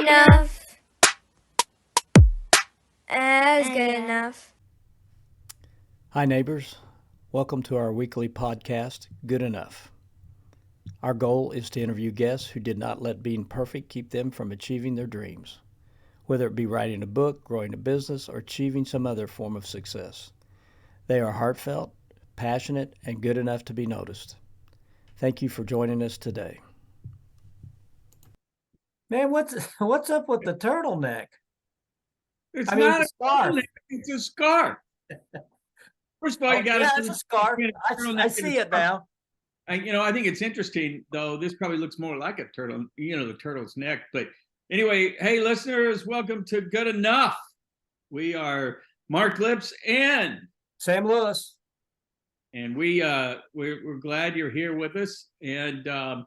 enough. That was good enough. Hi, neighbors. Welcome to our weekly podcast, Good Enough. Our goal is to interview guests who did not let being perfect keep them from achieving their dreams, whether it be writing a book, growing a business, or achieving some other form of success. They are heartfelt, passionate, and good enough to be noticed. Thank you for joining us today. Man, what's up with the turtleneck? It's I mean, not the a scarf. turtleneck, it's a scarf. First of all, you got to. Yeah, it's a scarf. I see it now. I think it's interesting, though. This probably looks more like a turtle, the turtle's neck. But anyway, hey, listeners, welcome to Good Enough. We are Mark Lips and Sam Lewis, and we're glad you're here with us. And our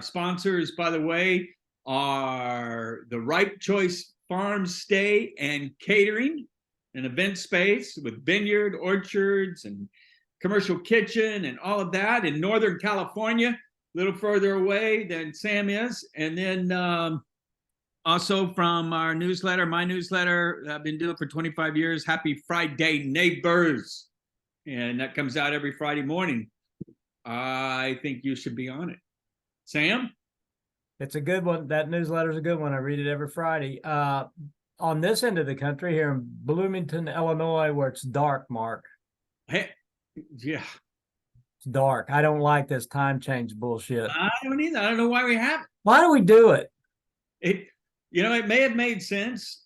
sponsors, by the way, are the Right Choice Farm Stay and Catering, an event space with vineyard, orchards, and commercial kitchen and all of that in Northern California, a little further away than Sam is. And then also from our newsletter, my newsletter, I've been doing for 25 years, Happy Friday Neighbors. And that comes out every Friday morning. I think you should be on it. Sam? it's a good one. That newsletter's a good one. I read it every Friday. On this end of the country, here in Bloomington, Illinois, where it's dark, Mark. Hey, yeah. It's dark. I don't like this time change bullshit. I don't either. I don't know why we have Why do we do it? it. It may have made sense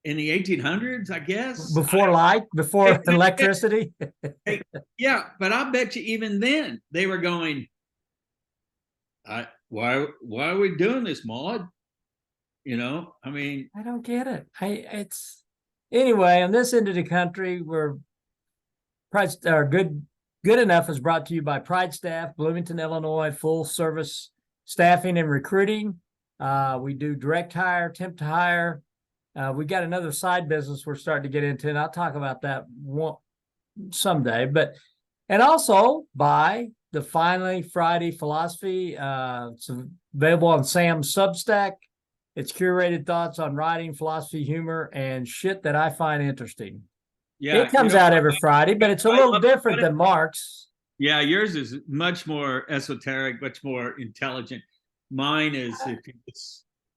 in the 1800s, I guess. Before light, before electricity. Yeah, but I bet you even then they were going, why are we doing this, Maud? I mean, I don't get it. It's anyway, on this end of the country, we're good enough is brought to you by Pride Staff, Bloomington, Illinois, full service staffing and recruiting. We do direct hire, temp to hire. We got another side business we're starting to get into, and I'll talk about that someday. And also by the Finally Friday Philosophy. It's available on Sam's Substack. It's curated thoughts on writing, philosophy, humor, and shit that I find interesting. yeah, It comes out every Friday, but it's a little different than Mark's. Yeah, yours is much more esoteric, much more intelligent. Mine is,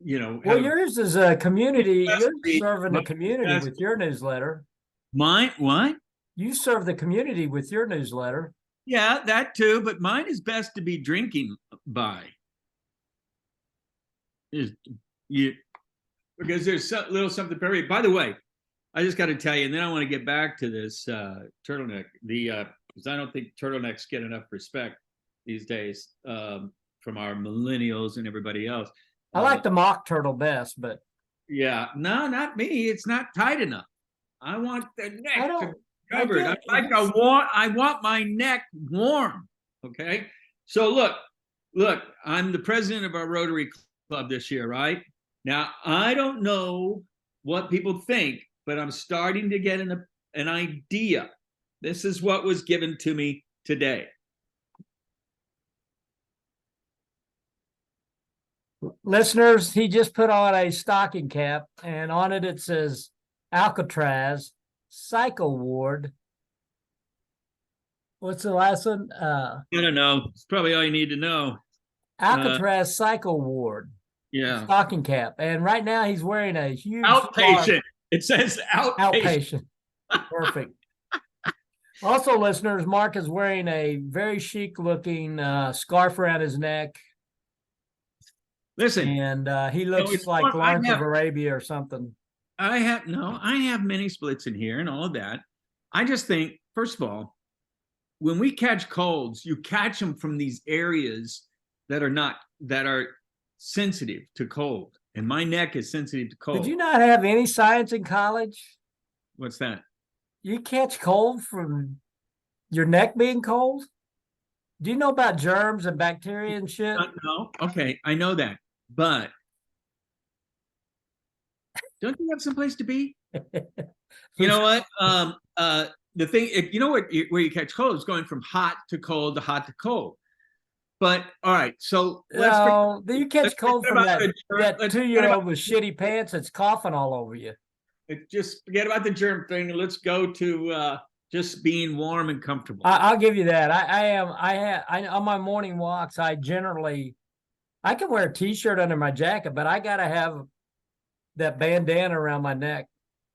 Well, yours is a community. You're serving the community with your newsletter. Mine, what? You serve the community with your newsletter. Yeah, that too, but mine is best to be drinking by. Because there's a little something very. By the way, I just got to tell you, and then I want to get back to this turtleneck. Because I don't think turtlenecks get enough respect these days from our millennials and everybody else. I like the mock turtle best, but yeah, no, not me. It's not tight enough. I want the neck to be covered. I want my neck warm. Okay, so look. I'm the president of our Rotary Club this year, right? Now, I don't know what people think, but I'm starting to get an idea. This is what was given to me today. Listeners, he just put on a stocking cap, and on it says Alcatraz, Psycho Ward. What's the last one? I don't know. It's probably all you need to know. Alcatraz Psycho Ward. Yeah. Stocking cap. And right now he's wearing a huge outpatient. Scarf. It says outpatient. Perfect. Also, listeners, Mark is wearing a very chic looking scarf around his neck. Listen. And he looks like Lawrence of Arabia or something. I have mini splits in here and all of that. I just think, first of all, when we catch colds, you catch them from these areas that are sensitive to cold. And my neck is sensitive to cold. Did you not have any science in college? What's that? You catch cold from your neck being cold? Do you know about germs and bacteria and shit? No. Okay, I know that. But don't you have someplace to be? You know what? The thing, where you catch cold is going from hot to cold to hot to cold. But all right, so let's forget, No, you catch let's cold forget from about that, the germ. that Let's forget 2-year-old about with shitty pants that's coughing all over you. just forget about the germ thing, and let's go to just being warm and comfortable. I'll give you that. On my morning walks, I can wear a t-shirt under my jacket, but I gotta have that bandana around my neck.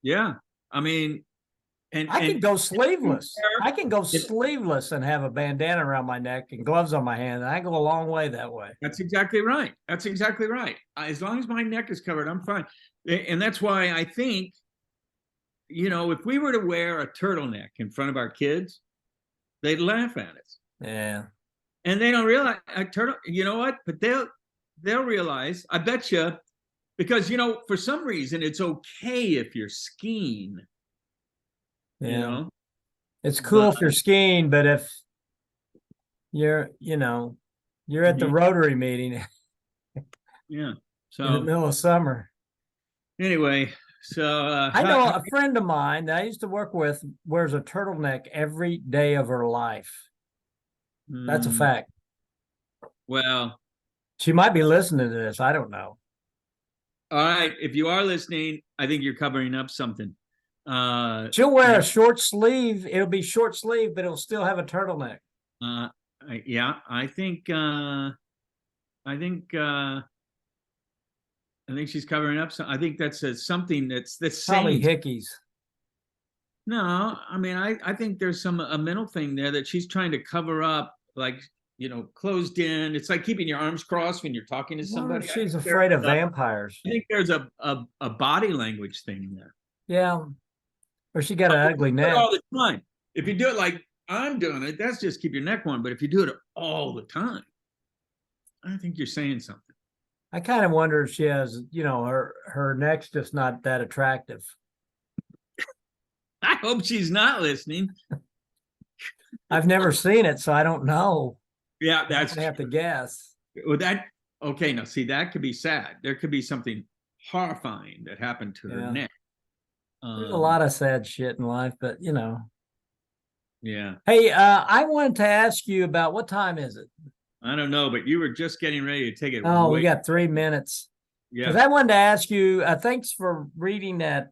Yeah, I mean, and I can go sleeveless. If- I can go sleeveless and have a bandana around my neck and gloves on my hand. And I go a long way that way. That's exactly right. That's exactly right. As long as my neck is covered, I'm fine. And that's why I think, if we were to wear a turtleneck in front of our kids, they'd laugh at us. Yeah. And they don't realize you know what? But they'll realize, I bet you, because for some reason it's okay if you're skiing. Yeah. It's cool if you're skiing, but if you're at the Rotary meeting Yeah. So in the middle of summer. Anyway, so I know a friend of mine that I used to work with wears a turtleneck every day of her life. That's a fact. Well, she might be listening to this. I don't know. All right. If you are listening, I think you're covering up something. She'll wear a short sleeve. It'll be short sleeve, but it'll still have a turtleneck. Yeah, I think she's covering up. I think that's something that's Probably saying hickeys. No, I mean, I think there's a mental thing there that she's trying to cover up, like, closed in. It's like keeping your arms crossed when you're talking to somebody. She's afraid of vampires. I think there's a body language thing there. Yeah. Or she got an ugly neck. All the time. If you do it like I'm doing it, that's just keep your neck warm. But if you do it all the time, I think you're saying something. I kind of wonder if she has, her neck's just not that attractive. I hope she's not listening. I've never seen it, so I don't know. Yeah, that's I have to guess. Well, okay. Now, see, that could be sad. There could be something horrifying that happened to her neck. There's a lot of sad shit in life, but Yeah. Hey, I wanted to ask you about what time is it? I don't know, but you were just getting ready to take it. Oh, we got 3 minutes. Yeah. Because I wanted to ask you, thanks for reading that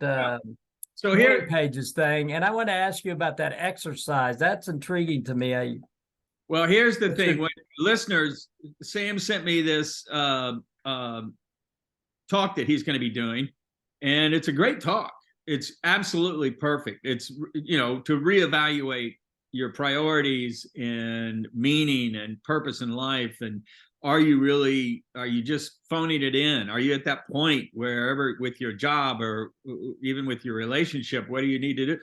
so here pages thing, and I want to ask you about that exercise. That's intriguing to me. Well, here's the thing. When listeners, Sam sent me this talk that he's going to be doing, and it's a great talk. It's absolutely perfect. It's, to reevaluate your priorities and meaning and purpose in life. And are you just phoning it in? Are you at that point wherever with your job or even with your relationship, what do you need to do?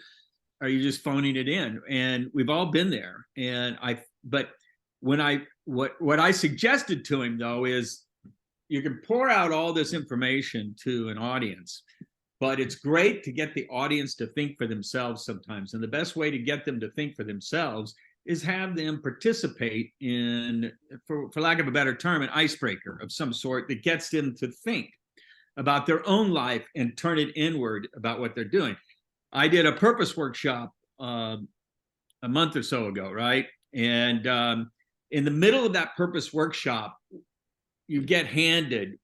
Are you just phoning it in? And we've all been there. But what I suggested to him though, is you can pour out all this information to an audience, but it's great to get the audience to think for themselves sometimes. And the best way to get them to think for themselves is have them participate in, for lack of a better term, an icebreaker of some sort that gets them to think about their own life and turn it inward about what they're doing. I did a purpose workshop a month or so ago, right? And in the middle of that purpose workshop, you get handed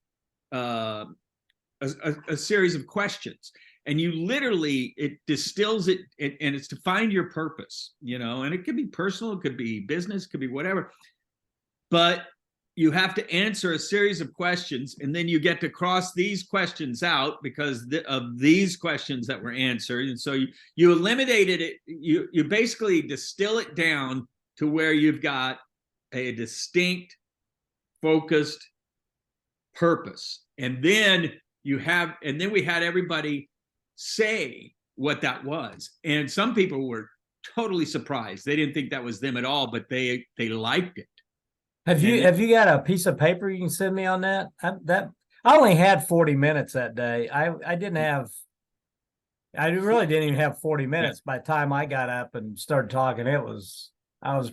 a series of questions, and you literally, it distills it, and it's to find your purpose, and it could be personal, it could be business, it could be whatever, but you have to answer a series of questions, and then you get to cross these questions out because of these questions that were answered. And so you eliminated it, you basically distill it down to where you've got a distinct, focused purpose. And then we had everybody say what that was. And some people were totally surprised. They didn't think that was them at all, but they liked it. Have you got a piece of paper you can send me on that? I only had 40 minutes that day. I really didn't even have 40 minutes. By the time I got up and started talking, I was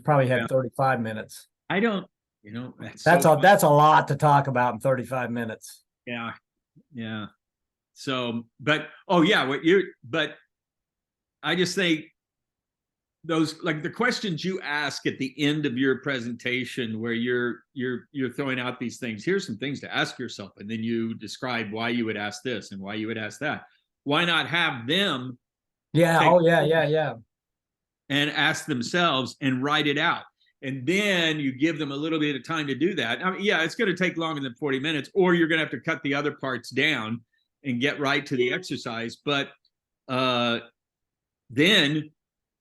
probably had 35 minutes. I don't, that's a lot to talk about in 35 minutes. Yeah. Yeah. So, but I just think those, like the questions you ask at the end of your presentation, where you're throwing out these things. Here's some things to ask yourself, and then you describe why you would ask this and why you would ask that. Why not have them Yeah. take Oh, yeah. and ask themselves and write it out? And then you give them a little bit of time to do that. I mean, yeah, it's going to take longer than 40 minutes, or you're going to have to cut the other parts down and get right to the exercise. But then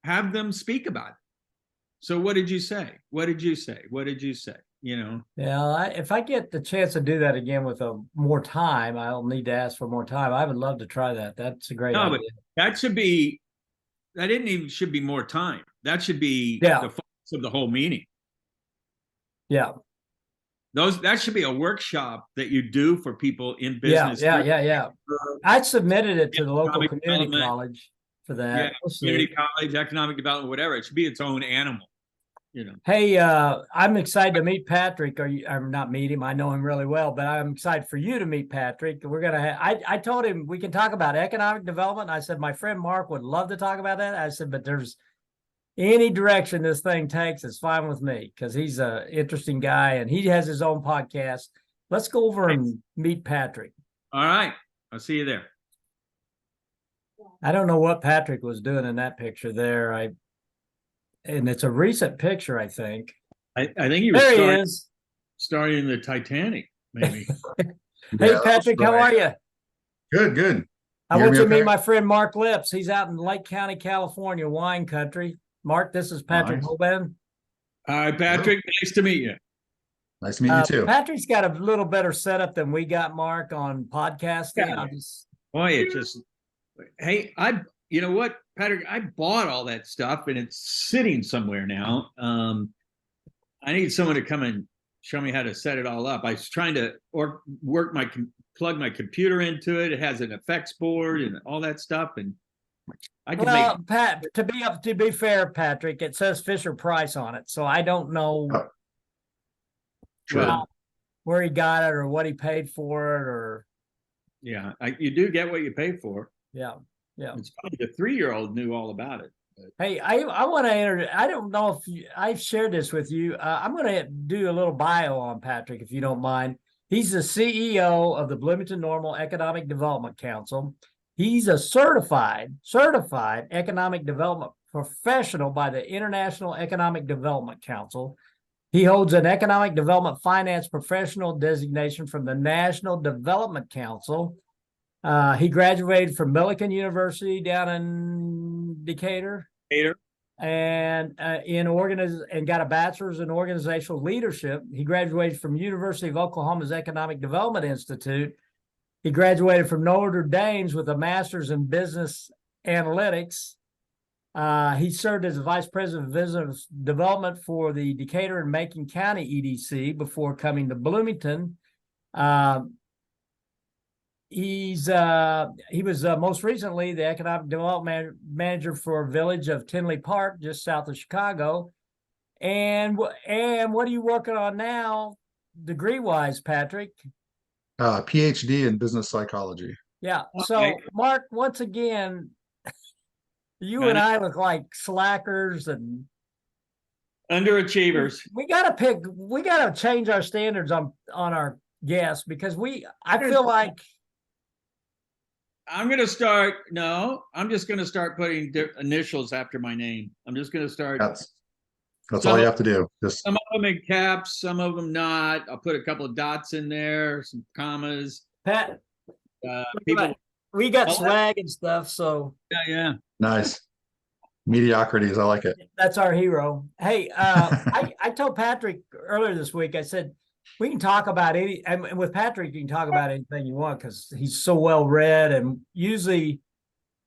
have them speak about it. So what did you say? What did you say? What did you say? You know? Yeah. If I get the chance to do that again with more time, I'll need to ask for more time. I would love to try that. That's a great idea. But should be more time. That should be the focus of the whole meeting. Yeah. That should be a workshop that you do for people in business. Yeah. I submitted it to the local community college for that. Yeah, community college, economic development, whatever. It should be its own animal. You know. Hey, I'm excited to meet Patrick. I'm not meet him. I know him really well, but I'm excited for you to meet Patrick. We're gonna. I told him we can talk about economic development. I said my friend Mark would love to talk about that. I said, but there's any direction this thing takes, it's fine with me, because he's an interesting guy and he has his own podcast. Let's go over and meet Patrick. All right, I'll see you there. I don't know what Patrick was doing in that picture there. And it's a recent picture, I think. I think he was starring in the Titanic, maybe. Hey, Patrick, how are you? Good. I want you to meet my friend Mark Lips. He's out in Lake County, California, wine country. Mark, this is Patrick Hoban. Hi, Patrick. Nice to meet you. Nice to meet you too. Patrick's got a little better setup than we got, Mark, on podcasting. Boy, hey, you know what, Patrick? I bought all that stuff and it's sitting somewhere now. I need someone to come and show me how to set it all up. I was trying to plug my computer into it. It has an effects board and all that stuff, and I can Pat, to be fair, Patrick, it says Fisher Price on it, so I don't know where he got it or what he paid for it, or you do get what you pay for. Yeah. It's probably the 3-year-old knew all about it. But. Hey, I want to enter. I don't know if I've shared this with you. I'm going to do a little bio on Patrick, if you don't mind. He's the CEO of the Bloomington-Normal Economic Development Council. He's a certified economic development professional by the International Economic Development Council. He holds an economic development finance professional designation from the National Development Council. He graduated from Millikin University down in Decatur. And and got a bachelor's in organizational leadership. He graduated from University of Oklahoma's Economic Development Institute. He graduated from Notre Dame with a master's in business analytics. He served as the vice president of business development for the Decatur and Macon County EDC before coming to Bloomington. He was most recently the economic development manager for a village of Tinley Park, just south of Chicago. And what are you working on now, degree-wise, Patrick? PhD in business psychology. Yeah. So, Mark, once again, you and I look like slackers and underachievers. We gotta change our standards on our guests, because I feel like I'm just going to start putting initials after my name. I'm just going to start. That's all you have to do. Some of them in caps, some of them not. I'll put a couple of dots in there, some commas. Pat, we got swag and stuff, so. Yeah. Nice. Mediocrities, I like it. That's our hero. Hey, I told Patrick earlier this week, I said, we can talk about and with Patrick, you can talk about anything you want, because he's so well read. And usually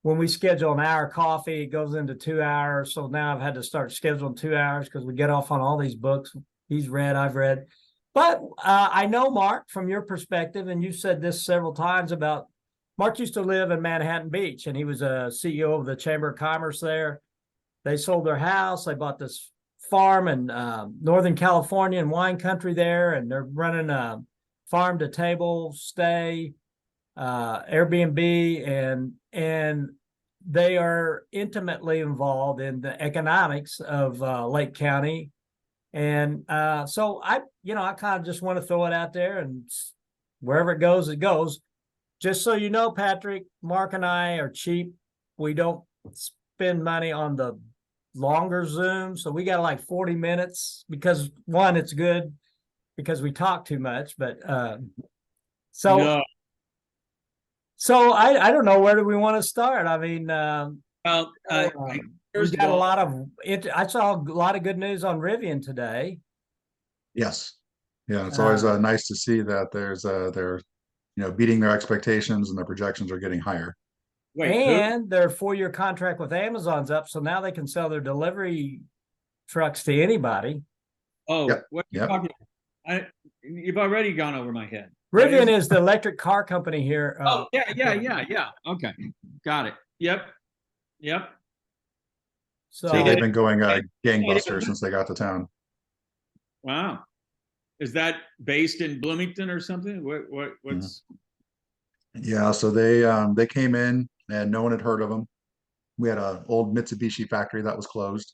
when we schedule an hour coffee, it goes into 2 hours. So now I've had to start scheduling 2 hours because we get off on all these books he's read, I've read. But I know, Mark, from your perspective, and you've said this several times about Mark used to live in Manhattan Beach, and he was a CEO of the Chamber of Commerce there. They sold their house. They bought this farm in Northern California and wine country there, and they're running a farm to table stay, Airbnb, and they are intimately involved in the economics of Lake County. And so I kind of just want to throw it out there, and wherever it goes, it goes. Just so you know, Patrick, Mark and I are cheap. We don't spend money on the longer Zoom. So we got like 40 minutes because one, it's good because we talk too much, but so I don't know, where do we want to start? I mean, we got a lot of it. I saw a lot of good news on Rivian today. Yes. Yeah, it's always nice to see that they're beating their expectations and their projections are getting higher. And their 4-year contract with Amazon's up, so now they can sell their delivery trucks to anybody. Oh, yep. What are you talking about? You've already gone over my head. Rivian is the electric car company here. Yeah. Okay, got it. Yep. So they've been going gangbusters since they got to town. Wow. Is that based in Bloomington or something? What's? Yeah, so they came in and no one had heard of them. We had an old Mitsubishi factory that was closed.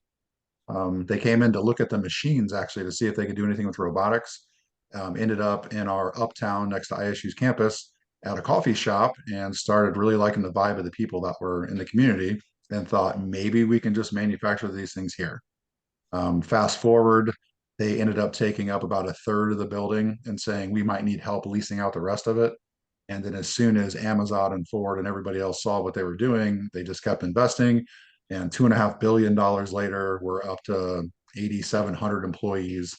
They came in to look at the machines actually to see if they could do anything with robotics. Ended up in our uptown next to ISU's campus at a coffee shop and started really liking the vibe of the people that were in the community and thought maybe we can just manufacture these things here. Fast forward, they ended up taking up about a third of the building and saying we might need help leasing out the rest of it. And then as soon as Amazon and Ford and everybody else saw what they were doing, they just kept investing. And $2.5 billion later, we're up to 8,700 employees.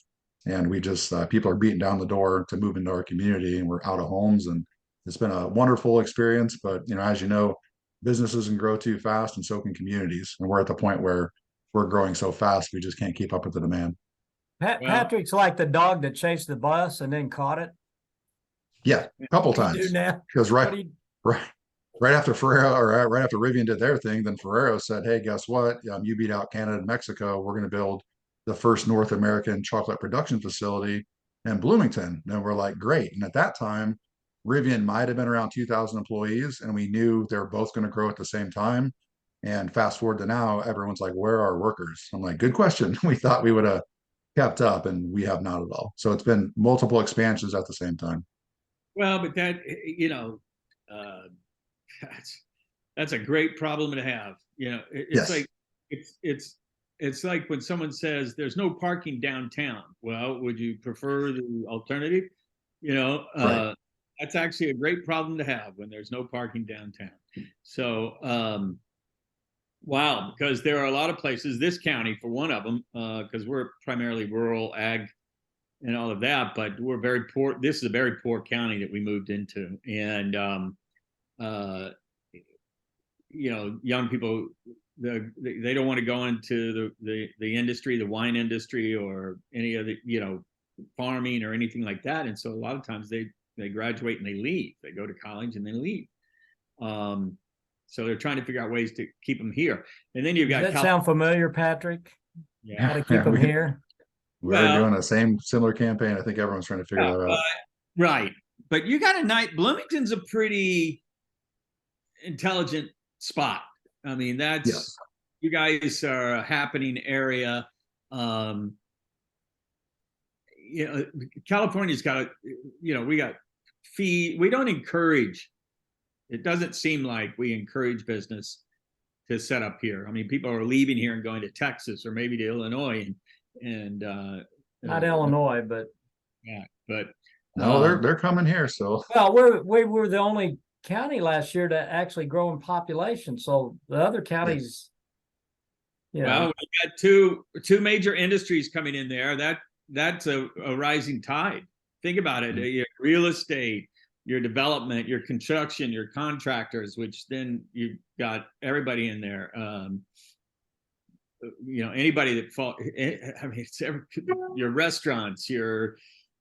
And we just, people are beating down the door to move into our community and we're out of homes. And it's been a wonderful experience. But, as you know, businesses can grow too fast and so can communities. And we're at the point where we're growing so fast, we just can't keep up with the demand. Patrick's like the dog that chased the bus and then caught it. Yeah, a couple times. Because right after Ferrero or right after Rivian did their thing, then Ferrero said, "Hey, guess what? You beat out Canada and Mexico. We're going to build the first North American chocolate production facility in Bloomington." And we're like, "Great!" And at that time, Rivian might have been around 2,000 employees, and we knew they're both going to grow at the same time. And fast forward to now, everyone's like, "Where are our workers?" I'm like, "Good question." We thought we would have kept up, and we have not at all. So it's been multiple expansions at the same time. Well, but that that's a great problem to have. It's like it's like when someone says there's no parking downtown. Well, would you prefer the alternative? Right. That's actually a great problem to have when there's no parking downtown. So, wow, because there are a lot of places, this county for one of them, because we're primarily rural ag and all of that, but we're very poor. This is a very poor county that we moved into. And, young people, they don't want to go into the industry, the wine industry or any of the, farming or anything like that. And so a lot of times they graduate and they leave. They go to college and they leave. So they're trying to figure out ways to keep them here. And then you've got. Does that sound familiar, Patrick? Yeah. How to keep them here? We're doing a similar campaign. I think everyone's trying to figure that out. Right. But you got a night. Bloomington's a pretty intelligent spot. I mean, you guys are a happening area. California's got we got fee. We don't encourage. It doesn't seem like we encourage business to set up here. I mean, people are leaving here and going to Texas or maybe to Illinois and not Illinois, but no, they're coming here. So we were the only county last year to actually grow in population. So the other counties, well, we got two major industries coming in there. That's a rising tide. Think about it. Your real estate, your development, your construction, your contractors, which then you've got everybody in there. Anybody that your restaurants, your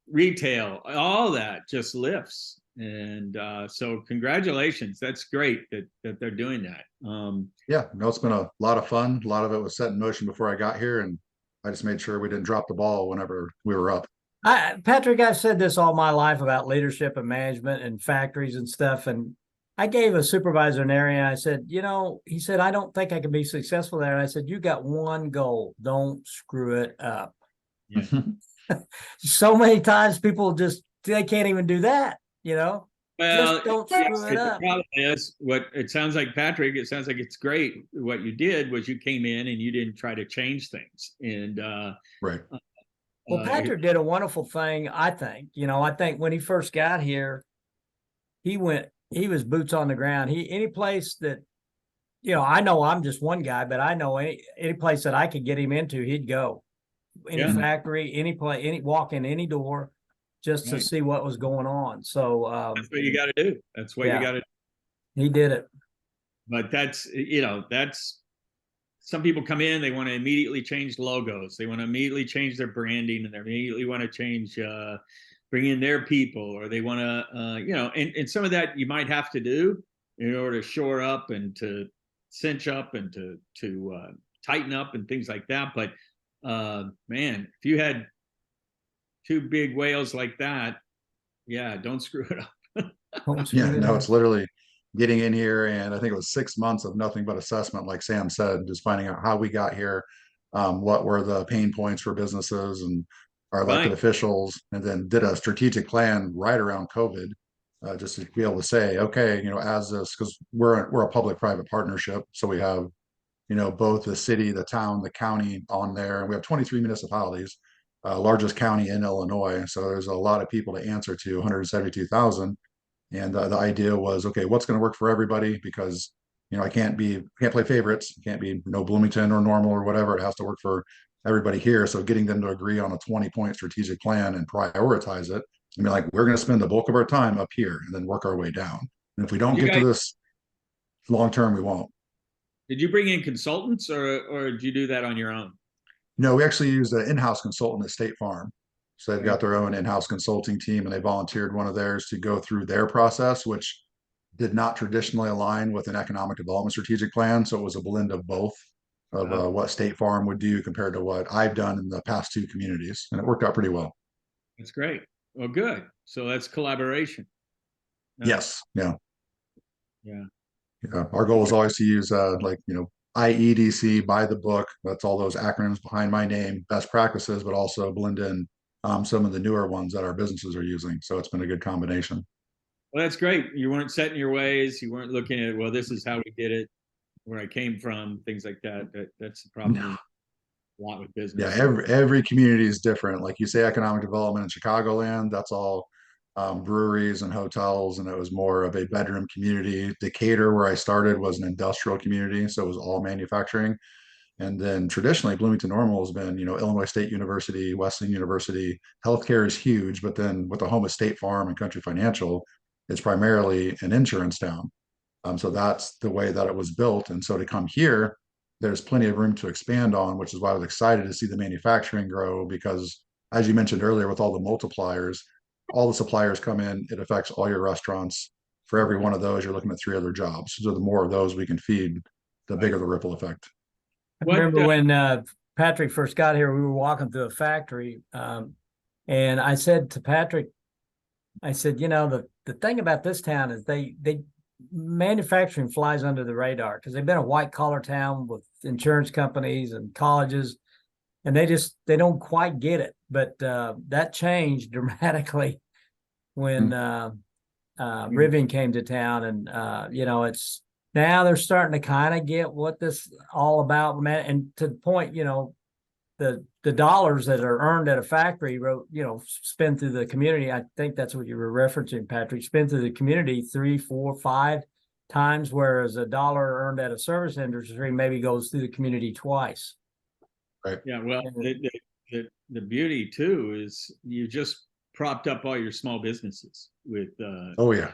retail, all that just lifts. And so congratulations. That's great that they're doing that. It's been a lot of fun. A lot of it was set in motion before I got here, and I just made sure we didn't drop the ball whenever we were up. Patrick, I've said this all my life about leadership and management and factories and stuff. And I gave a supervisor an area. I said, he said, I don't think I can be successful there. And I said, you got one goal. Don't screw it up. Yeah. So many times people they can't even do that, Well, just don't screw it the up. problem is what it sounds like, Patrick. It sounds like it's great. What you did was you came in and you didn't try to change things. And Right. Well, Patrick did a wonderful thing, I think. I think when he first got here, he was boots on the ground. Any place that, I know I'm just one guy, but I know any place that I could get him into, he'd go. Any Yeah. factory, any place, walk in any door, just to Right. see what was going on. So That's what you got to do. That's what you got to do. he did it. But that's some people come in, they want to immediately change logos, they want to immediately change their branding, and they immediately want to change bring in their people, or they want to and some of that you might have to do in order to shore up and to cinch up and to tighten up and things like that. But man, if you had two big whales like that, yeah, don't screw it up. Yeah, no, it's literally getting in here, and I think it was 6 months of nothing but assessment, like Sam said, just finding out how we got here, what were the pain points for businesses and our elected Right. officials, and then did a strategic plan right around COVID, just to be able to say, okay, as this, because we're a public-private partnership, so we have, both the city, the town, the county on there, and we have 23 municipalities, largest county in Illinois, so there's a lot of people to answer to, 172,000. And the idea was, okay, what's going to work for everybody? Because I can't play favorites. It can't be no Bloomington or Normal or whatever. It has to work for everybody here. So getting them to agree on a 20-point strategic plan and prioritize it, I mean, like, we're going to spend the bulk of our time up here and then work our way down. And if we don't You get to guys, this long term, we won't. did you bring in consultants, or did you do that on your own? No, we actually used an in-house consultant at State Farm. So they've Okay. got their own in-house consulting team, and they volunteered one of theirs to go through their process, which did not traditionally align with an economic development strategic plan. So it was a blend of both, of what State Farm would do compared to what I've done in the past two communities, and it worked out pretty well. That's great. Well, good. So that's collaboration. Yes, yeah, Yeah. yeah. Our goal is always to use IEDC, by the book. That's all those acronyms behind my name, best practices, but also blend in some of the newer ones that our businesses are using. So it's been a good combination. Well, that's great. You weren't set in your ways. You weren't looking at, well, this is how we did it, where I came from, things like that. That's probably No. a lot with business. Yeah, every community is different. Like you say, economic development in Chicagoland, that's all breweries and hotels, and it was more of a bedroom community. Decatur, where I started, was an industrial community, so it was all manufacturing. And then traditionally, Bloomington-Normal has been, Illinois State University, Wesleyan University. Healthcare is huge, but then with the home of State Farm and Country Financial, it's primarily an insurance town. So that's the way that it was built. And so to come here, there's plenty of room to expand on, which is why I was excited to see the manufacturing grow, because as you mentioned earlier, with all the multipliers, all the suppliers come in, it affects all your restaurants. For every one of those, you're looking at 3 other jobs. So the more of those we can feed, the bigger the ripple effect. I remember when Patrick first got here, we were walking through a factory, and I said to Patrick, I said, the thing about this town is they manufacturing flies under the radar because they've been a white collar town with insurance companies and colleges, and they don't quite get it. But that changed dramatically when Rivian came to town, and it's now they're starting to kind of get what this all about, man. And to the point, the dollars that are earned at a factory, spend through the community. I think that's what you were referencing, Patrick. Spend through the community 3, 4, 5 times, whereas a dollar earned at a service industry maybe goes through the community twice. Right. Yeah. Well, the beauty too is you just propped up all your small businesses with. Oh yeah.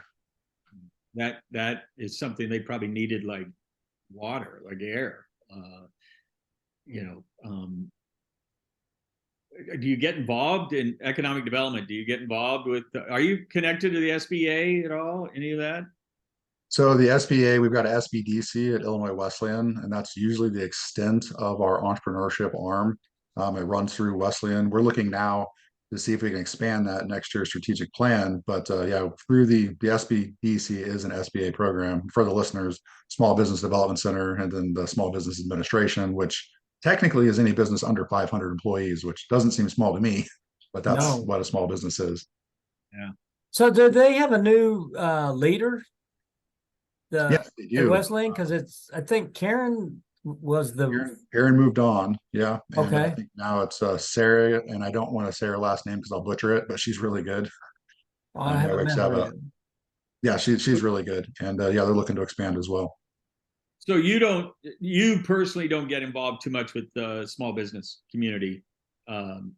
That is something they probably needed, like water, like air. Do you get involved in economic development? Do you get involved with? Are you connected to the SBA at all? Any of that? So the SBA, we've got an SBDC at Illinois Wesleyan, and that's usually the extent of our entrepreneurship arm. It runs through Wesleyan. We're looking now to see if we can expand that next year's strategic plan. But yeah, through the SBDC is an SBA program for the listeners, Small Business Development Center, and then the Small Business Administration, which technically is any business under 500 employees, which doesn't seem small to me, but that's No. what a small business is. Yeah. So do they have a new leader? Yes, they At do. Wesleyan? Because I think Karen was the Aaron moved on, yeah, and I okay. think now it's Sarah, and I don't want to say her last name because I'll butcher it, but she's really good. I Yeah, we haven't met actually have her a yet. yeah, she's really good, and yeah, they're looking to expand as well. So you personally don't get involved too much with the small business community. Um,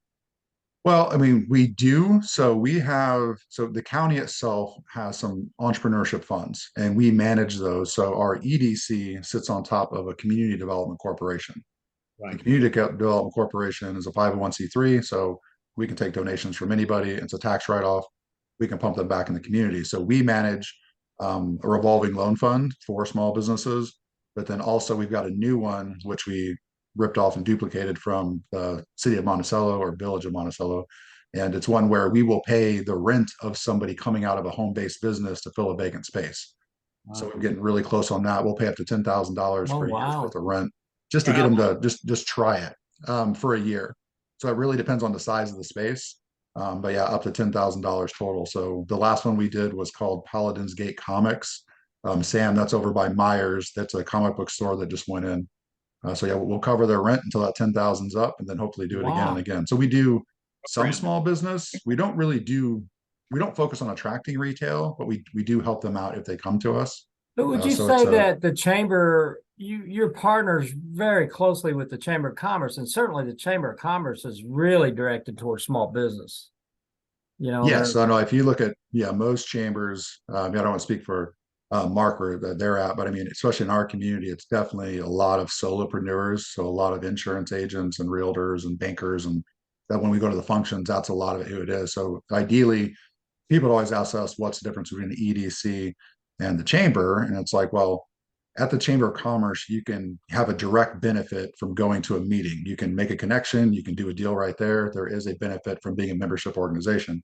Well, I mean, we do. So the county itself has some entrepreneurship funds and we manage those. So our EDC sits on top of a community development corporation. The right. community development corporation is a 501c3. So we can take donations from anybody. It's a tax write-off. We can pump them back in the community. So we manage a revolving loan fund for small businesses. But then also we've got a new one, which we ripped off and duplicated from the city of Monticello or village of Monticello. And it's one where we will pay the rent of somebody coming out of a home-based business to fill a vacant space. So we're getting really close on that. We'll pay up to $10,000 Oh for a year's wow. worth of rent just to get them to just try it for a year. So it really depends on the size of the space. But yeah, up to $10,000 total. So the last one we did was called Paladin's Gate Comics. Sam, that's over by Myers. That's a comic book store that just went in. So yeah, we'll cover their rent until that 10,000's up, and then hopefully do it again and Wow. again. So we do some Brand. small business. We don't focus on attracting retail, but we do help them out if they come to us. But would you So it's say that the chamber, your partners very closely with the Chamber of Commerce, and certainly the Chamber of Commerce is really directed towards small business. You know, yes, I know if you look at most chambers, I don't want to speak for Mark where they're at, but I mean, especially in our community, it's definitely a lot of solopreneurs, so a lot of insurance agents and realtors and bankers, and that when we go to the functions, that's a lot of who it is. So ideally, people always ask us what's the difference between the EDC and the chamber, and it's like, well, at the Chamber of Commerce, you can have a direct benefit from going to a meeting. You can make a connection, you can do a deal right there. There is a benefit from being a membership organization.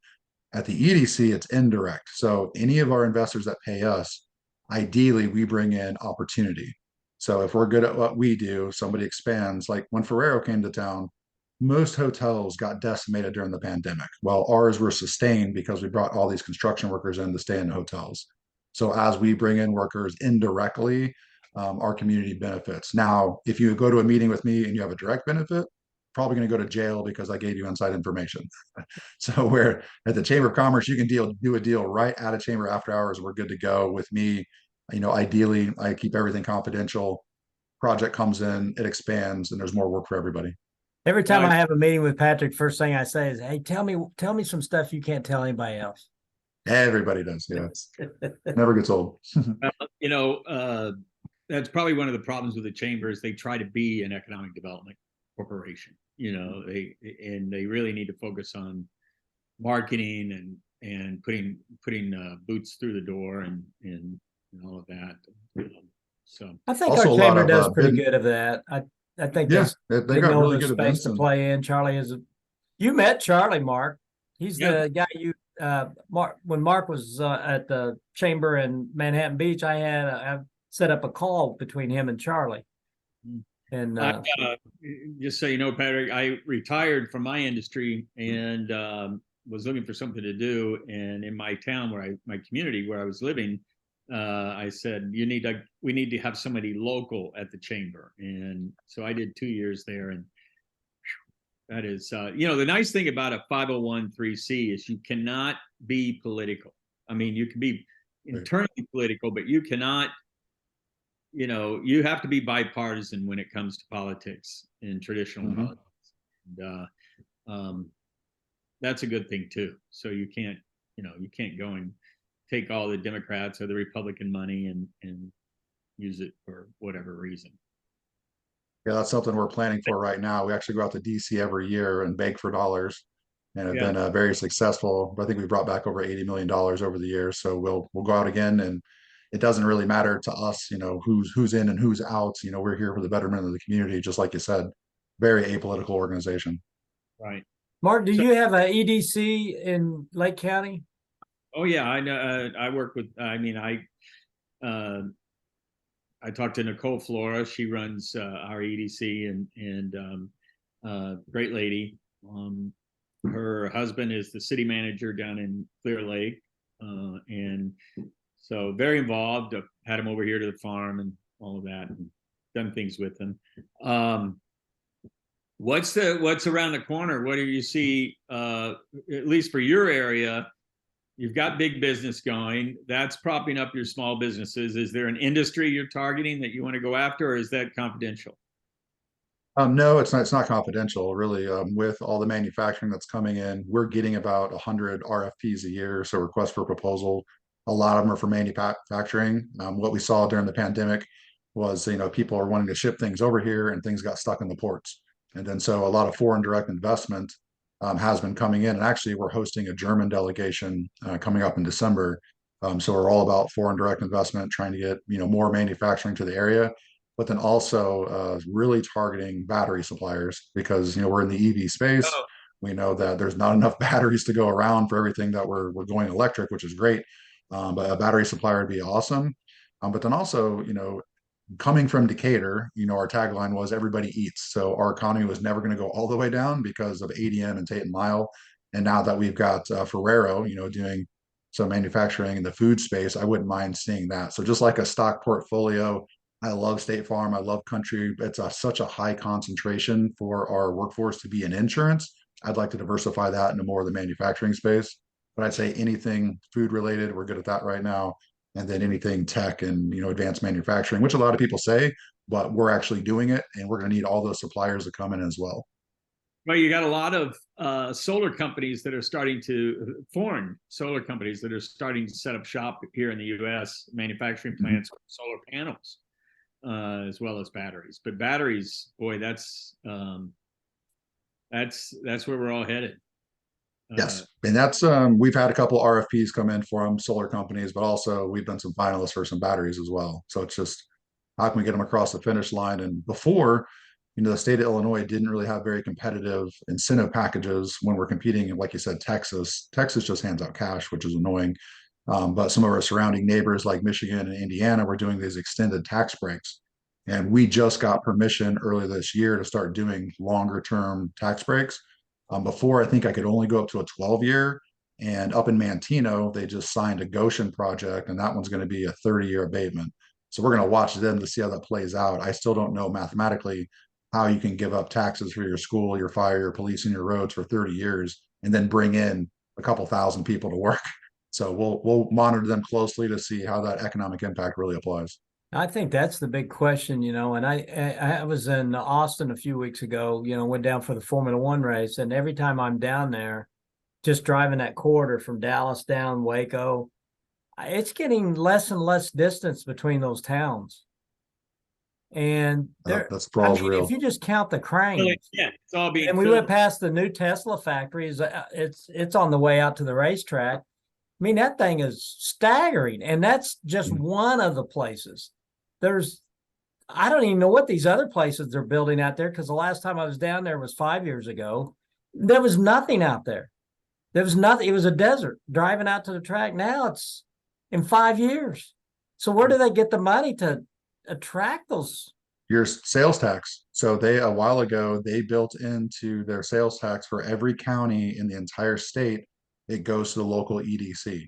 At the EDC, it's indirect. So any of our investors that pay us, ideally, we bring in opportunity. So if we're good at what we do, somebody expands. Like when Ferrero came to town, most hotels got decimated during the pandemic. Well, ours were sustained because we brought all these construction workers in to stay in the hotels. So as we bring in workers indirectly, our community benefits. Now, if you go to a meeting with me and you have a direct benefit, probably going to go to jail because I gave you inside information. So where at the Chamber of Commerce, you can do a deal right out of chamber after hours. We're good to go. With me, ideally, I keep everything confidential. Project comes in, it expands, and there's more work for everybody. every time I have a meeting with Patrick, first thing I say is, "Hey, tell me some stuff you can't tell anybody else." Everybody does. Yeah, never gets old. That's probably one of the problems with the chamber is they try to be an economic development corporation. They really need to focus on marketing and putting boots through the door and all of that. So I think Also, our a lot chamber of, does pretty bid- good of that. I think Yeah, that's they got know really the good space events to and play in. Charlie you met Charlie, Mark. He's Yeah. the guy Mark, when Mark was at the chamber in Manhattan Beach, I set up a call between him and Charlie. And just so you know, Patrick, I retired from my industry and was looking for something to do. And in my town my community where I was living, I said, we need to have somebody local at the chamber. And so I did 2 years there. And that is, the nice thing about a 501(c) is you cannot be political. I mean, you can be internally political, but you cannot, you have to be bipartisan when it comes to politics in traditional politics. And that's a good thing too. So you can't go and take all the Democrats or the Republican money and use it for whatever reason. Yeah, that's something we're planning for right now. We actually go out to DC every year and beg for dollars, and have been very successful. I think we brought back over $80 million over the years. So we'll go out again, and it doesn't really matter to us, who's in and who's out. We're here for the betterment of the community, just like you said. Very apolitical organization. Right. Mark, do you have a EDC in Lake County? Oh yeah, I know. I work with. Uh, I talked to Nicole Flora. She runs our EDC, and great lady. Her husband is the city manager down in Clear Lake, and so very involved. I've had him over here to the farm and all of that, and done things with him. What's around the corner? What do you see? At least for your area, you've got big business going. That's propping up your small businesses. Is there an industry you're targeting that you want to go after, or is that confidential? No, it's not. It's not confidential, really. With all the manufacturing that's coming in, we're getting about 100 RFPs a year, so requests for proposal. A lot of them are for manufacturing. What we saw during the pandemic was, people are wanting to ship things over here, and things got stuck in the ports. And then so a lot of foreign direct investment has been coming in. And actually, we're hosting a German delegation coming up in December. So we're all about foreign direct investment, trying to get more manufacturing to the area, but then also really targeting battery suppliers because we're in the EV space. Oh, We know that there's not enough batteries to go around for everything that we're going electric, which is great. But a battery supplier would be awesome. But then also, coming from Decatur, our tagline was everybody eats. So our economy was never going to go all the way down because of ADM and Tate and Lyle. And now that we've got Ferrero, doing some manufacturing in the food space, I wouldn't mind seeing that. So just like a stock portfolio, I love State Farm. I love Country. It's such a high concentration for our workforce to be in insurance. I'd like to diversify that into more of the manufacturing space. But I'd say anything food related, we're good at that right now. And then anything tech and advanced manufacturing, which a lot of people say, but we're actually doing it, and we're going to need all those suppliers to come in as well. well, you got a lot of solar companies that are starting to foreign solar companies that are starting to set up shop here in the U.S. manufacturing plants with solar panels. As well as batteries. But batteries, boy, that's where we're all headed. Yes, and that's we've had a couple RFPs come in from solar companies, but also we've done some finalists for some batteries as well. So it's just how can we get them across the finish line? And before, the state of Illinois didn't really have very competitive incentive packages when we're competing. And like you said, Texas just hands out cash, which is annoying. But some of our surrounding neighbors like Michigan and Indiana were doing these extended tax breaks. And we just got permission earlier this year to start doing longer term tax breaks. Before, I think I could only go up to a 12-year. And up in Manteno, they just signed a Goshen project, and that one's going to be a 30-year abatement. So we're going to watch them to see how that plays out. I still don't know mathematically how you can give up taxes for your school, your fire, your police, and your roads for 30 years and then bring in a couple thousand people to work. So we'll monitor them closely to see how that economic impact really applies. I think that's the big question, and I was in Austin a few weeks ago, went down for the Formula One race, and every time I'm down there, just driving that corridor from Dallas down Waco, it's getting less and less distance between those towns. And That's probably real. if you just count the cranes, yeah, it's all being. And we went past the new Tesla factories. It's on the way out to the racetrack. I mean, that thing is staggering, and that's just one of the places. I don't even know what these other places they're building out there, because the last time I was down there was 5 years ago. There was nothing out there. There was nothing. It was a desert driving out to the track. Now it's in 5 years. So where do they get the money to attract those? Your sales tax. So a while ago, they built into their sales tax for every county in the entire state. It goes to the local EDC.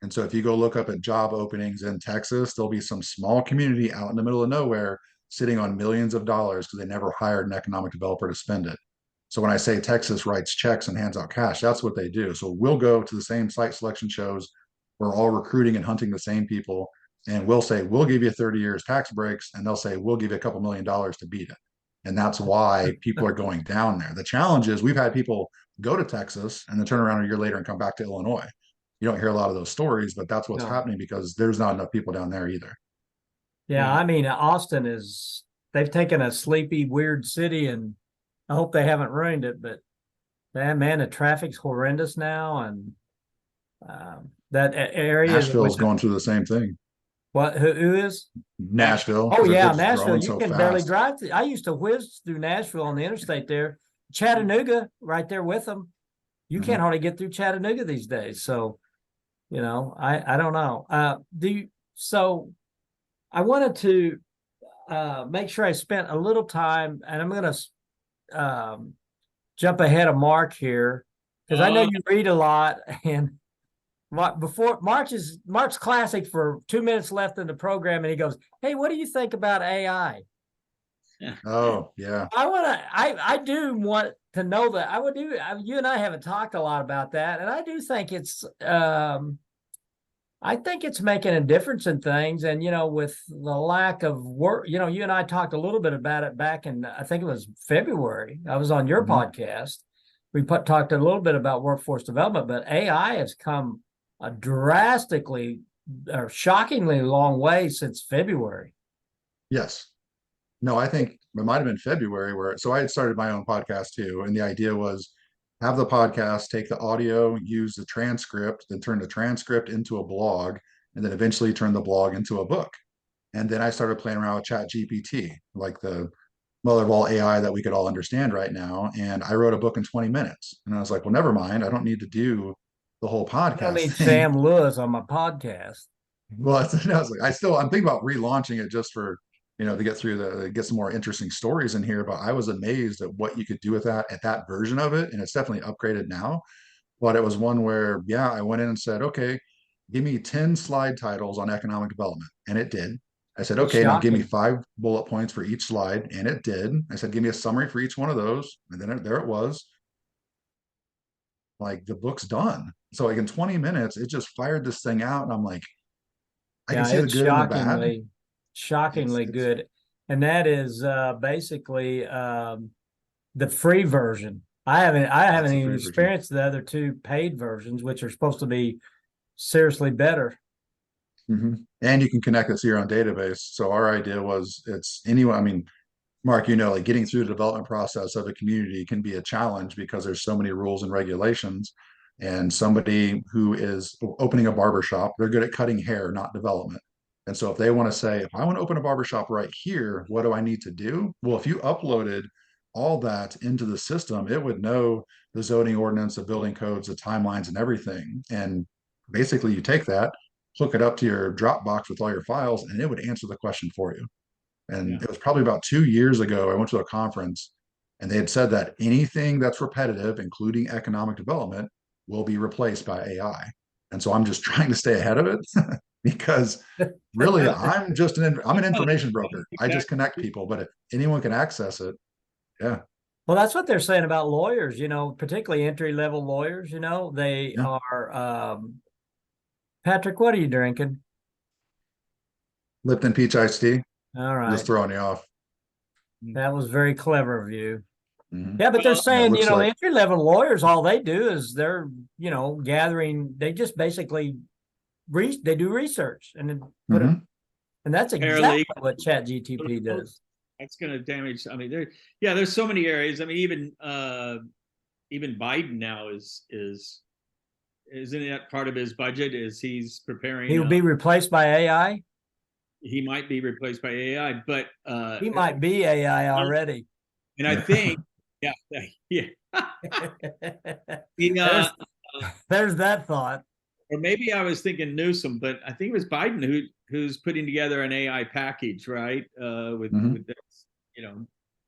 And so if you go look up at job openings in Texas, there'll be some small community out in the middle of nowhere sitting on millions of dollars because they never hired an economic developer to spend it. So when I say Texas writes checks and hands out cash, that's what they do. So we'll go to the same site selection shows. We're all recruiting and hunting the same people. And we'll say, we'll give you 30 years tax breaks. And they'll say, we'll give you a couple $1 million to beat it. And that's why people are going down there. The challenge is we've had people go to Texas and then turn around a year later and come back to Illinois. You don't hear a lot of those stories, but that's what's happening because there's not enough people down there either. Yeah, I mean, Austin they've taken a sleepy, weird city, and I hope they haven't ruined it, but man, the traffic's horrendous now. And that area. Nashville's going through the same thing. What? Who is? Nashville. Oh yeah, Nashville. You so can fast. barely drive. I used to whiz through Nashville on the interstate there. Chattanooga right there with them. You Mhm. can't hardly get through Chattanooga these days. So, I don't know. So I wanted to make sure I spent a little time, and I'm going to jump ahead of Mark here because I know you read a lot. And before Mark's classic for 2 minutes left in the program, and he goes, "Hey, what do you think about AI?" Oh, yeah. I do want to know that. You and I haven't talked a lot about that, and I do think I think it's making a difference in things. And, with the lack of work, you and I talked a little bit about it back in, I think it was February. I was on your Mhm. podcast. We talked a little bit about workforce development, but AI has come a drastically or shockingly long way since February. Yes. No, I think it might have been February so I had started my own podcast too. And the idea was have the podcast, take the audio, use the transcript, then turn the transcript into a blog, and then eventually turn the blog into a book. And then I started playing around with Chat GPT, like the mother of all AI that we could all understand right now. And I wrote a book in 20 minutes. And I was like, well, never mind. I don't need to do the whole I don't podcast need thing. Sam Lewis on my podcast. Well, I was like, I'm thinking about relaunching it just for, to get some more interesting stories in here. But I was amazed at what you could do with that at that version of it. And it's definitely upgraded now. But it was one where, yeah, I went in and said, okay, give me 10 slide titles on economic development. And it did. I said, That's okay, now give me shocking. 5 bullet points for each slide. And it did. I said, give me a summary for each one of those. And then there it was. Like the book's done. So like in 20 minutes, it just fired this thing out. And I'm like, I can Yeah, see the it's good and the bad. shockingly It's good. And that is basically the free version. I that's haven't the even free version. experienced the other two paid versions, which are supposed to be seriously better. Mm-hmm. And you can connect it to your own database. So our idea was it's anyone, I mean, Mark, like getting through the development process of a community can be a challenge because there's so many rules and regulations. And somebody who is opening a barber shop, they're good at cutting hair, not development. And so if they want to say, if I want to open a barber shop right here, what do I need to do? Well, if you uploaded all that into the system, it would know the zoning ordinance, the building codes, the timelines, and everything. And basically, you take that, hook it up to your Dropbox with all your files, and it would answer the question for you. And Yeah. it was probably about 2 years ago, I went to a conference and they had said that anything that's repetitive, including economic development, will be replaced by AI. And so I'm just trying to stay ahead of it because really I'm an information broker. I just connect people, but if anyone can access it, yeah. Well, that's what they're saying about lawyers, particularly entry-level lawyers, they Yeah. are Patrick, what are you drinking? Lipton peach iced tea, All just right. throwing you off. That was very clever of you. Mhm. Yeah, but they're Well, Yeah, it saying, looks like entry level lawyers, all they do is they're, gathering, they just basically they do research and then Mhm. and that's paralegal. exactly what Chat GTP does. That's going to damage. I mean, there's so many areas. I mean, even Biden now isn't that part of his budget? Is he's preparing? He will be replaced by AI. He might be replaced by AI, but He might be AI already. and I think, yeah, yeah. there's, there's that thought. Or maybe I was thinking Newsom, but I think it was Biden who's putting together an AI package, right? With this,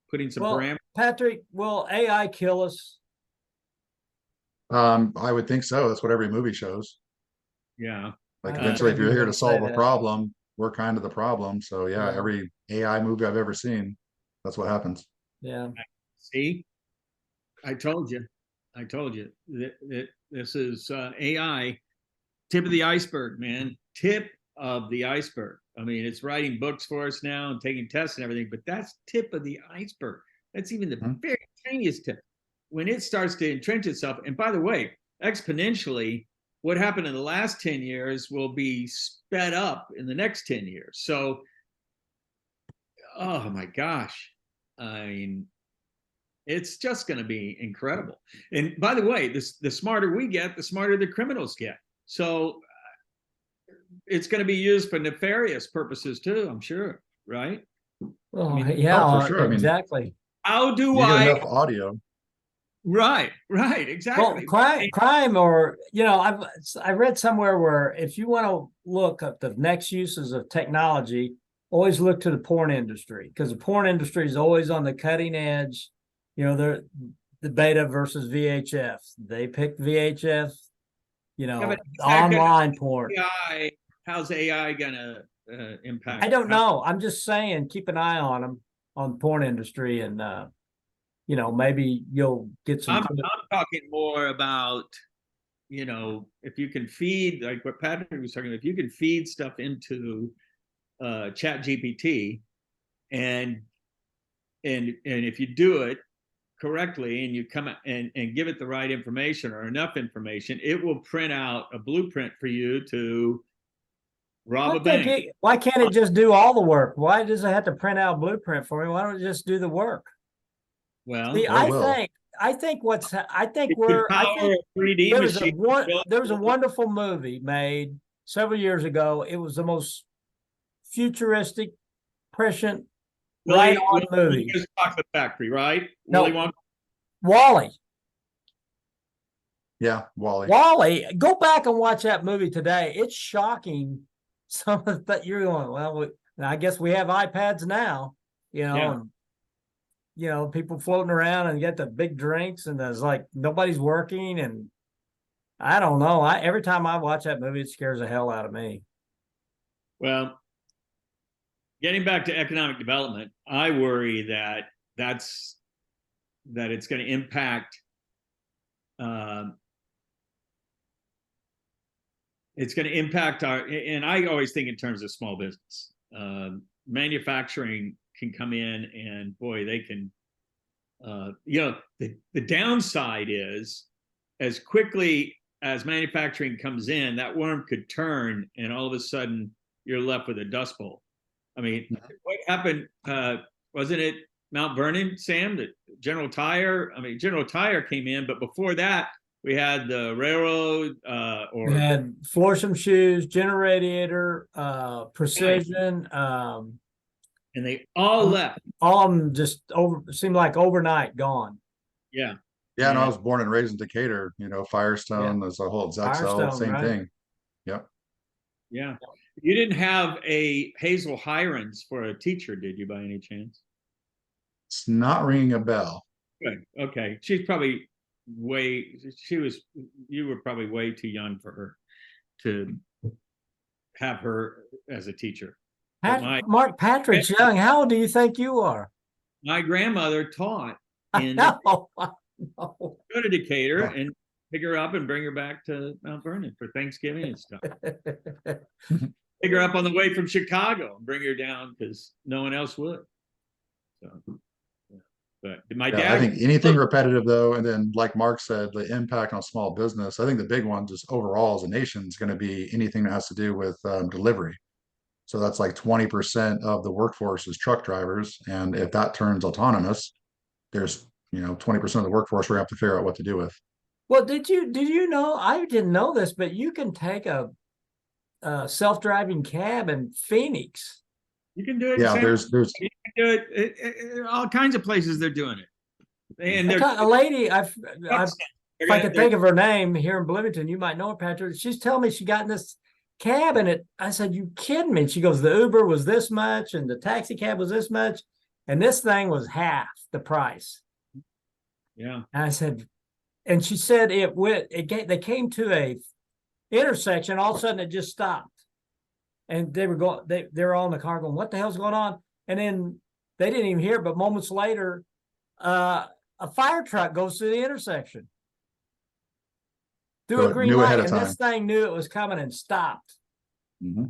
putting some parameters. Patrick, will AI kill us? I would think so. That's what every movie shows. Yeah. Like I eventually, if figured you're you here would to say solve a that. problem, we're kind of the problem. So yeah, Yeah. every AI movie I've ever seen, that's what happens. Yeah. See, I told you that this is AI, tip of the iceberg, man. Tip of the iceberg. I mean, it's writing books for us now and taking tests and everything, but that's tip of the iceberg. That's even the very tiniest tip. When it starts to entrench itself, and by the way, exponentially, what happened in the last 10 years will be sped up in the next 10 years. So, oh my gosh. I mean, it's just going to be incredible. And by the way, the smarter we get, the smarter the criminals get. So it's going to be used for nefarious purposes too, I'm sure, right? Well, I mean, yeah, for sure. I mean, exactly. how do you get I enough audio. Right, Well, exactly. crime, or I read somewhere where if you want to look at the next uses of technology, always look to the porn industry, because the porn industry is always on the cutting edge. They're the beta versus VHF. They pick VHF. Yeah, but Online porn. how's AI gonna impact? I don't know. I'm just saying, keep an eye on them, on the porn industry, and maybe you'll get some. I'm talking more about, if you can feed, like what Patrick was talking about, if you can feed stuff into Chat GPT, and if you do it correctly and you come and give it the right information or enough information, it will print out a blueprint for you to rob a bank. Why can't it just do all the work? Why does it have to print out a blueprint for me? Why don't it just do the work? Well, See, I think we're 3D machine. There was a wonderful movie made several years ago. It was the most futuristic, prescient, right on movie. Chocolate Factory, right? No, Wally. Yeah, Wally. Wally, go back and watch that movie today. It's shocking. Some of that you're going, well, I guess we have iPads now, and, people floating around and get the big drinks, and there's like nobody's working, and I don't know. Every time I watch that movie, it scares the hell out of me. Well, getting back to economic development, I worry that it's going to impact. It's going to impact and I always think in terms of small business. Manufacturing can come in, and boy, they can. The downside is, as quickly as manufacturing comes in, that worm could turn, and all of a sudden you're left with a dust bowl. I mean, what happened? Wasn't it Mount Vernon, Sam? That General Tire? I mean, General Tire came in, but before that, we had the railroad, we had Florsheim Shoes, Generator, Precision, and they all left. All of them just seemed like overnight gone. Yeah. Yeah, and I was born and raised in Decatur. Firestone, there's a whole Zexel, same right. thing. Yep. Yeah. You didn't have a Hazel Hirons for a teacher, did you, by any chance? It's not ringing a bell. Good. Okay. She's probably you were probably way too young for her to have her as a teacher. Mark Patrick's young. How old do you think you are? My grandmother taught in Go to Decatur and pick her up and bring her back to Mount Vernon for Thanksgiving and stuff. Pick her up on the way from Chicago and bring her down because no one else would. So, but my dad. I think anything repetitive though, and then like Mark said, the impact on small business. I think the big one, just overall as a nation, is going to be anything that has to do with delivery. So that's like 20% of the workforce is truck drivers, and if that turns autonomous, there's 20% of the workforce we're going to have to figure out what to do with. Well, did you know? I didn't know this, but you can take a self-driving cab in Phoenix. You can do it. Yeah, there's you can do it. All kinds of places they're doing it. And a lady, if I could think of her name here in Bloomington, you might know her, Patrick. She's telling me she got in this cab, and I said, "You kidding me?" And she goes, "The Uber was this much, and the taxi cab was this much, and this thing was half the price." Yeah. And I said, and she said they came to a intersection, all of a sudden it just stopped. And they were all in the car going, "What the hell's going on?" And then they didn't even hear it, but moments later, a fire truck goes through the intersection. Through a green light, and this thing knew it was coming and stopped. Mm-hmm.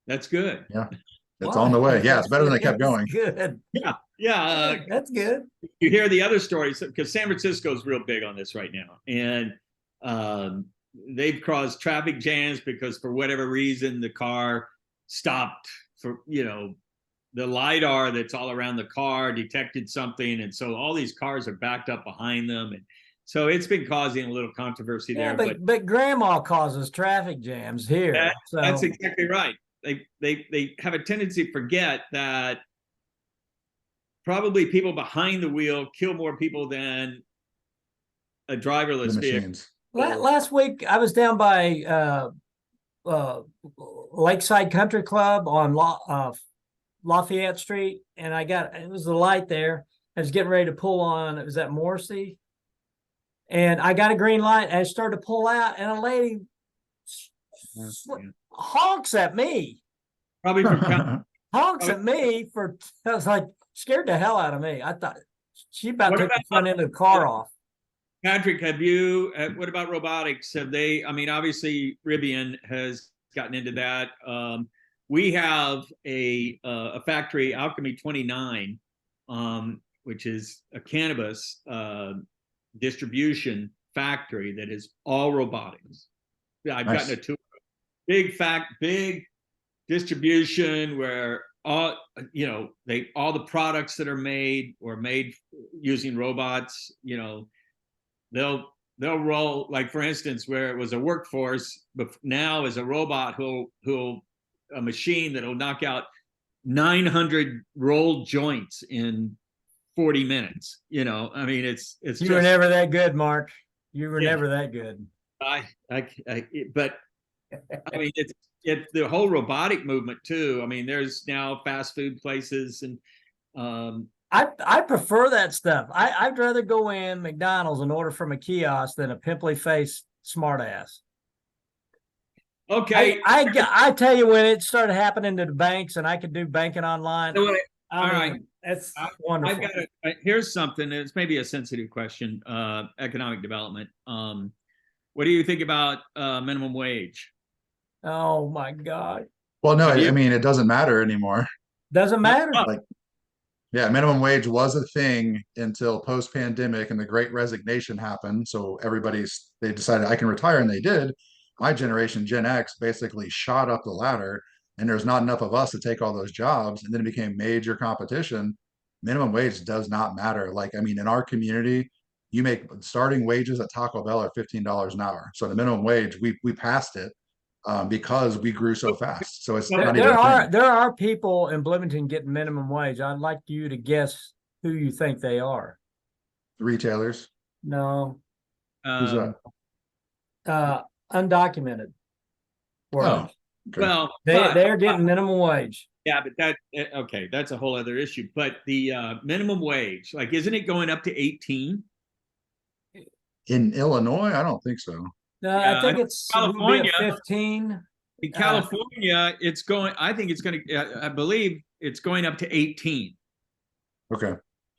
That's good. Yeah. It's on the way. Yeah, it's better than it kept going. Good. Yeah. That's good. You hear the other stories, because San Francisco is real big on this right now. And they've caused traffic jams because for whatever reason, the car stopped for, the LiDAR that's all around the car detected something. And so all these cars are backed up behind them. And so it's been causing a little controversy there. But grandma causes traffic jams here. That's exactly right. They have a tendency to forget that probably people behind the wheel kill more people than a The driverless vehicle. machines. Last week, I was down by Lakeside Country Club on Lafayette Street, and it was the light there. I was getting ready to pull on, it was at Morrissey, and I got a green light, and I started to pull out, and a lady honks at me. Probably from Honks at me I was like, scared the hell out of me. I thought she about took the front end of the car off. Patrick, have you, what about robotics? Have they, I mean, obviously Rivian has gotten into that. We have a factory, Alchemy 29, which is a cannabis distribution factory that is all robotics. I've Nice. gotten a tour. Big distribution where all the products that are made using robots. They'll roll, like for instance, where it was a workforce, but now is a robot a machine that'll knock out 900 rolled joints in 40 minutes. I mean, it's You were never that good, Mark. You were never that good. But I mean, it's the whole robotic movement too. I mean, there's now fast food places and I prefer that stuff. I'd rather go in McDonald's and order from a kiosk than a pimply faced smartass. okay. I tell you, when it started happening to the banks and I could do banking online, So, I all mean, right. that's wonderful. Here's something. It's maybe a sensitive question. Economic development. What do you think about minimum wage? Oh my God. Well, no, Have you- I mean, it doesn't matter anymore. Doesn't matter. Yeah, minimum wage was a thing until post-pandemic and the Great Resignation happened. So they decided I can retire, and they did. My generation, Gen X, basically shot up the ladder, and there's not enough of us to take all those jobs, and then it became major competition. Minimum wage does not matter. Like, I mean, in our community, you make starting wages at Taco Bell are $15 an hour. So the minimum wage, we passed it because we grew so fast. So it's not even a thing. There are people in Bloomington getting minimum wage. I'd like you to guess who you think they are. Retailers. No, Who's that? undocumented workers. Oh, okay. Well, They're getting minimum wage. yeah, but okay, that's a whole other issue. But the minimum wage, like, isn't it going up to 18? In Illinois, I don't think so. No, Yeah, I think I think it's California- 15. In California, it's going. I think it's going to. I believe it's going up to 18. Okay.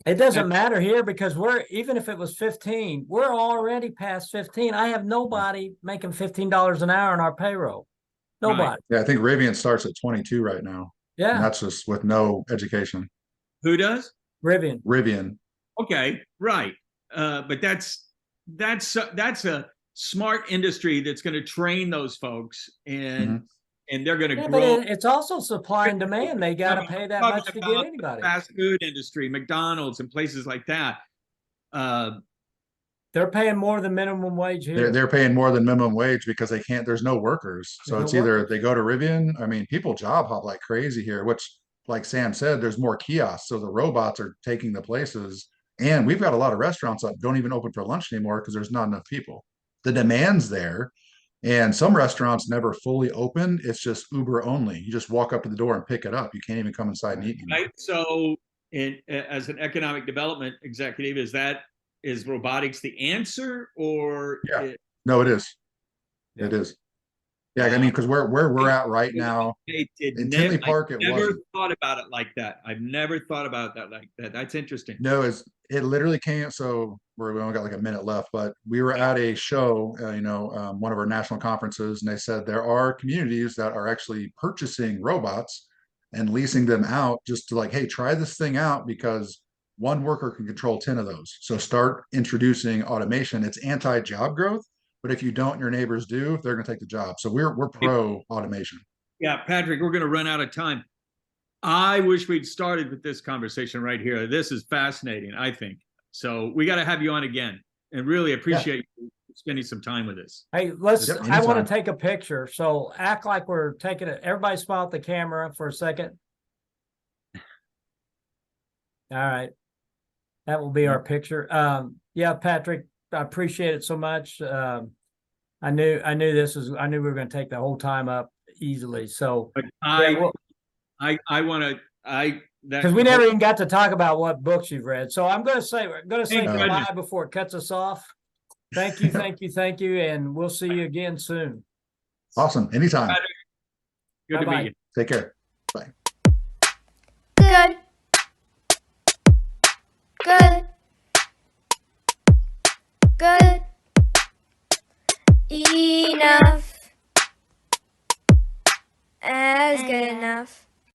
It doesn't matter here because even if it was 15, we're already past 15. I have nobody making $15 an hour on our payroll. Nobody. Right. Yeah, I think Rivian starts at 22 right now. And Yeah, that's just with no education. Who does? Rivian. Rivian. Okay, right. But that's a smart industry that's going to train those folks, and they're going to Yeah, grow. but it's also supply and demand. They got to pay that much to get About anybody. the fast food industry, McDonald's, and places like that. They're paying more than minimum wage here. They're paying more than minimum wage because they can't, there's no workers. So There's it's no either workers. they go to Rivian. I mean, people job hop like crazy here, which, like Sam said, there's more kiosks. So the robots are taking the places. And we've got a lot of restaurants that don't even open for lunch anymore because there's not enough people. The demand's there. And some restaurants never fully open. It's just Uber only. You just walk up to the door and pick it up. You can't even come inside and eat anymore. Right. So, as an economic development executive, is robotics the answer, or Yeah. No, it is. Yeah. It is. Yeah, I mean, because where we're at right now, in Tinley Park, it never wasn't. thought about it like that. I've never thought about that like that. That's interesting. No, it literally came. So we only got like a minute left, but we were at a show, one of our national conferences, and they said there are communities that are actually purchasing robots and leasing them out just to, like, hey, try this thing out because one worker can control 10 of those. So start introducing automation. It's anti-job growth, but if you don't, your neighbors do, they're going to take the job. So we're pro automation. Yeah, Patrick, we're going to run out of time. I wish we'd started with this conversation right here. This is fascinating, I think. So we got to have you on again, and really appreciate you spending some time with us. Hey, Yep, I want anytime. to take a picture. So act like we're taking it. Everybody smile at the camera for a second. All right. That will be our picture. Yeah, Patrick, appreciate it so much. I knew we were going to take the whole time up easily. So But yeah, I want to, because we never even got to talk about what books you've read. So I'm going to say Thank goodbye goodness. before it cuts us off. Thank you, and we'll see you again soon. Awesome. Anytime. Good to Bye-bye. meet you. Take care. Bye. Good. Good. Good. Enough. As good enough.